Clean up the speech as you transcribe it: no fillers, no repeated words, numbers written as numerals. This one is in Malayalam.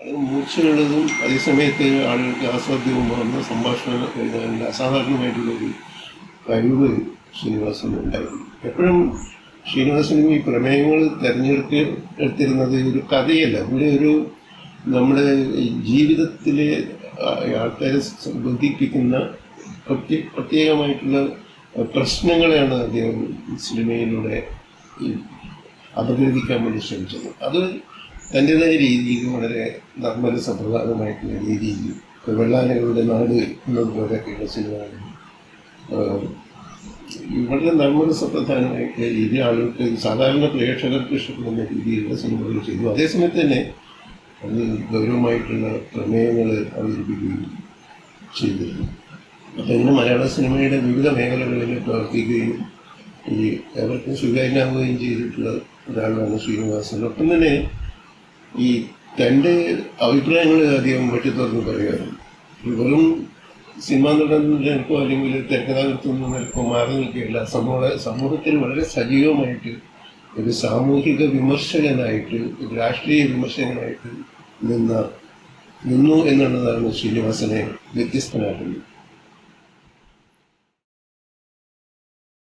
അത് മൂർച്ചയുള്ളതും അതേസമയത്ത് ആളുകൾക്ക് ആസ്വാദ്യവുമാകുന്ന സംഭാഷണം എഴുതാനുള്ള അസാധാരണമായിട്ടുള്ളൊരു കഴിവ് ശ്രീനിവാസന് ഉണ്ടായിരുന്നു. എപ്പോഴും ശ്രീനിവാസനും ഈ പ്രമേയങ്ങൾ എടുത്തിരുന്നത് ഒരു കഥയല്ല, ഇവിടെ ഒരു നമ്മുടെ ജീവിതത്തിലെ ആൾക്കാരെ ബന്ധിപ്പിക്കുന്ന പ്രത്യേകമായിട്ടുള്ള പ്രശ്നങ്ങളെയാണ് അദ്ദേഹം സിനിമയിലൂടെ അപഗ്രഥിക്കാൻ വേണ്ടി ശ്രമിച്ചത്. അത് തൻ്റെതായ രീതിയിൽ വളരെ നിർമ്മല സമ്പ്രദായമായിട്ടുള്ള രീതിയിൽ വെള്ളാനകളുടെ നാട് എന്നതുപോലെയൊക്കെയുള്ള സിനിമകൾ വളരെ നിർമ്മല സമ്പ്രദായമായിട്ടുള്ള രീതിയിൽ ആളുകൾക്ക് സാധാരണ പ്രേക്ഷകർക്ക് ഇഷ്ടപ്പെടുന്ന രീതിയിലുള്ള സിനിമകൾ ചെയ്തു. അതേസമയത്ത് തന്നെ അത് ഗൗരവമായിട്ടുള്ള പ്രമേയങ്ങൾ അവതരിപ്പിക്കുകയും ചെയ്തിരുന്നു. അപ്പം ഇങ്ങനെ മലയാള സിനിമയുടെ വിവിധ മേഖലകളിൽ പ്രവർത്തിക്കുകയും ഈ ഏവർക്കും സ്വീകാര്യനാവുകയും ചെയ്തിട്ടുള്ള ഒരാളാണ് ശ്രീനിവാസൻ. ഒപ്പം തന്നെ ഈ തൻ്റെ അഭിപ്രായങ്ങൾ അധികം വെട്ടി തുറന്ന് പറയാറുണ്ട്. വെറും സിനിമാ നടൻ നിൽക്കോ അല്ലെങ്കിൽ തിരക്കഥാകൃത്തിൽ നിൽക്കോ മാറി നിൽക്കുകയല്ല, സമൂഹത്തിൽ വളരെ സജീവമായിട്ട് ഒരു സാമൂഹിക വിമർശകനായിട്ട്, ഒരു രാഷ്ട്രീയ വിമർശകനായിട്ട് നിന്നു എന്നുള്ളതാണ് ശ്രീനിവാസനെ വ്യത്യസ്തനാക്കുന്നത്.